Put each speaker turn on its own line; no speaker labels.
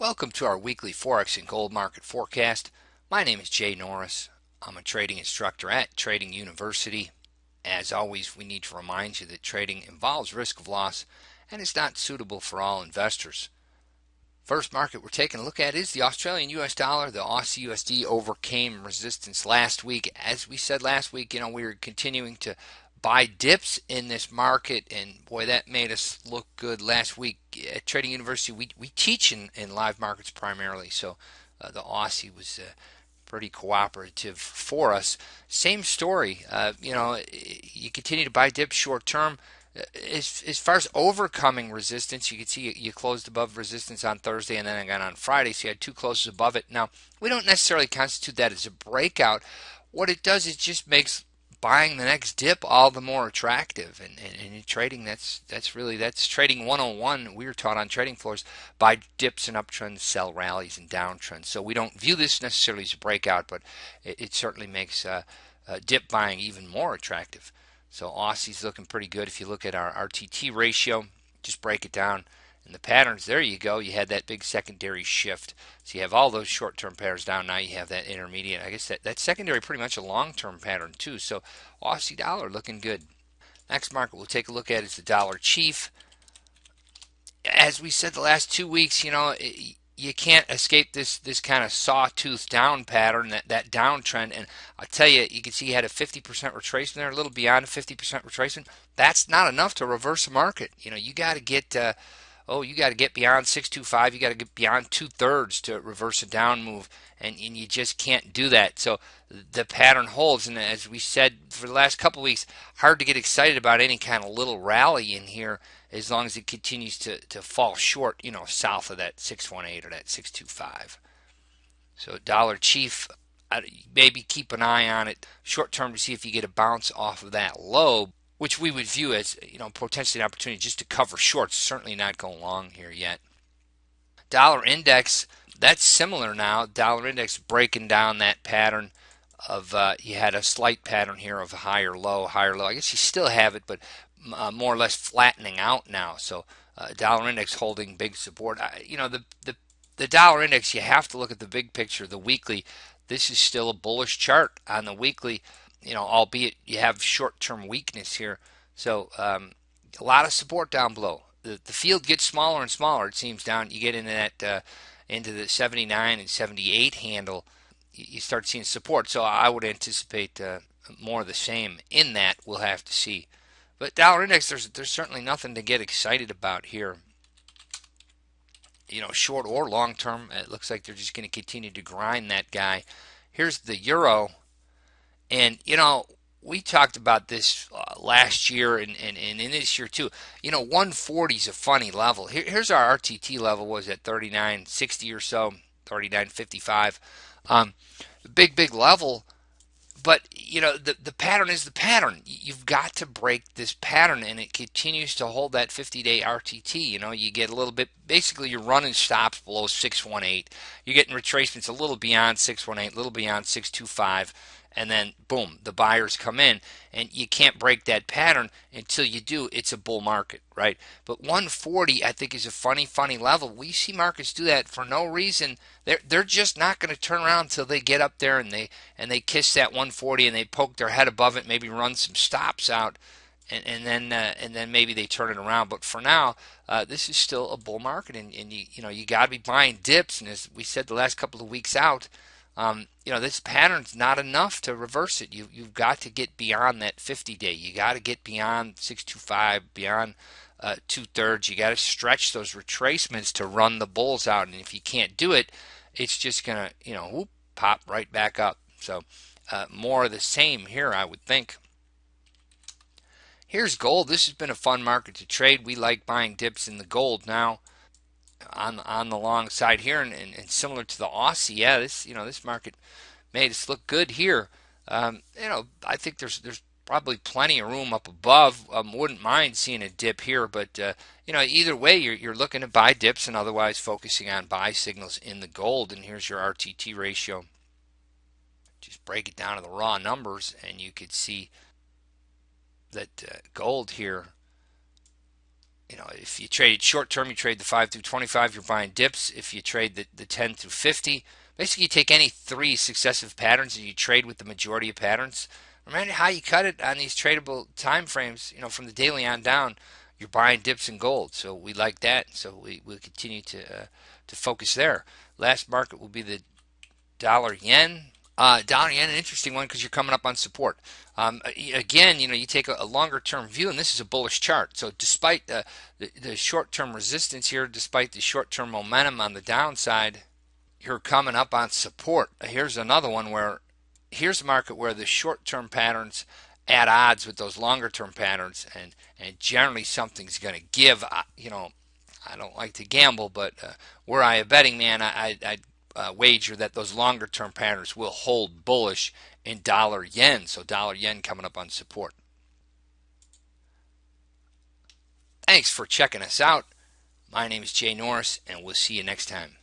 Welcome to our weekly Forex and gold market forecast. My name is Jay Norris. I'm a trading instructor at Trading University. As always, we need to remind you that trading involves risk of loss and is not suitable for all investors. First market we're taking a look at is the Australian US dollar. The Aussie USD overcame resistance last week. As we said last week, we were continuing to buy dips in this market, and boy, that made us look good last week. At Trading University, we teach in live markets primarily, so the Aussie was pretty cooperative for us. Same story. You continue to buy dips short term. As far as overcoming resistance, you can see you closed above resistance on Thursday and then again on Friday, so you had two closes above it. Now, we don't necessarily constitute that as a breakout. What it does is just makes buying the next dip all the more attractive. And in trading, that's trading 101. We were taught on trading floors: buy dips and uptrends, sell rallies and downtrends. So we don't view this necessarily as a breakout, but it certainly makes dip buying even more attractive. So Aussie's looking pretty good. If you look at our RTT ratio, just break it down in the patterns, there you go. You had that big secondary shift. So you have all those short-term patterns down. Now you have that intermediate. I guess that secondary pretty much a long-term pattern too. So Aussie dollar looking good. Next market we'll take a look at is the dollar chief. As we said the last 2 weeks, you can't escape this kind of sawtooth down pattern, that downtrend. And I'll tell you, you can see you had a 50% retracement there, a little beyond a 50% retracement. That's not enough to reverse a market. You got to get you got to get beyond 625. You got to get beyond 2/3 to reverse a down move, and you just can't do that. So the pattern holds, and as we said for the last couple of weeks, hard to get excited about any kind of little rally in here as long as it continues to fall short, south of that 618 or that 625. So dollar chief, maybe keep an eye on it short term to see if you get a bounce off of that low, which we would view as potentially an opportunity just to cover shorts. Certainly not going long here yet. Dollar index, that's similar now. Dollar index breaking down that pattern of you had a slight pattern here of higher low, higher low. I guess you still have it, but more or less flattening out now. So dollar index holding big support. The dollar index, you have to look at the big picture, the weekly. This is still a bullish chart on the weekly. Albeit you have short-term weakness here. So a lot of support down below. The field gets smaller and smaller, it seems, down. You get into that into the 79 and 78 handle, you start seeing support. So I would anticipate more of the same in that. We'll have to see. But dollar index, there's certainly nothing to get excited about here. Short or long term, it looks like they're just going to continue to grind that guy. Here's the euro. And, we talked about this last year and in this year too. 140 is a funny level. Here's our RTT level, was at 39.60 or so, 39.55. Big level. But, the pattern is the pattern. You've got to break this pattern, and it continues to hold that 50-day RTT. You get a little bit, basically you're running stops below 618. You're getting retracements a little beyond 618, a little beyond 625. And then, boom, the buyers come in, and you can't break that pattern until you do. It's a bull market, right? But 140, I think, is a funny level. We see markets do that for no reason. They're just not going to turn around until they get up there and they kiss that 140 and they poke their head above it, maybe run some stops out, and then maybe they turn it around. But for now, this is still a bull market, and you got to be buying dips. And as we said the last couple of weeks out, this pattern's not enough to reverse it. You've got to get beyond that 50-day. You got to get beyond 625, beyond 2/3. You got to stretch those retracements to run the bulls out. And if you can't do it, it's just gonna pop right back up. So more of the same here, I would think. Here's gold. This has been a fun market to trade. We like buying dips in the gold now. On the long side here, and similar to the Aussie, yeah, this market made us look good here. I think there's probably plenty of room up above. Wouldn't mind seeing a dip here, but either way, you're looking to buy dips and otherwise focusing on buy signals in the gold. And here's your RTT ratio. Just break it down to the raw numbers, and you could see that gold here if you trade short term, you trade the 5 through 25, you're buying dips. If you trade the 10 through 50, basically you take any three successive patterns and you trade with the majority of patterns. Remember how you cut it on these tradable time frames, from the daily on down, you're buying dips in gold. So we like that. So we'll continue to focus there. Last market will be the dollar yen. Dollar yen, an interesting one because you're coming up on support. Again, you take a longer term view, and this is a bullish chart. So despite the short term resistance here, despite the short term momentum on the downside, you're coming up on support. Here's another one where here's a market where the short term patterns at odds with those longer term patterns, and generally something's going to give. I don't like to gamble, but were I a betting man, I'd wager that those longer term patterns will hold bullish in dollar yen. So dollar yen coming up on support. Thanks for checking us out. My name is Jay Norris, and we'll see you next time.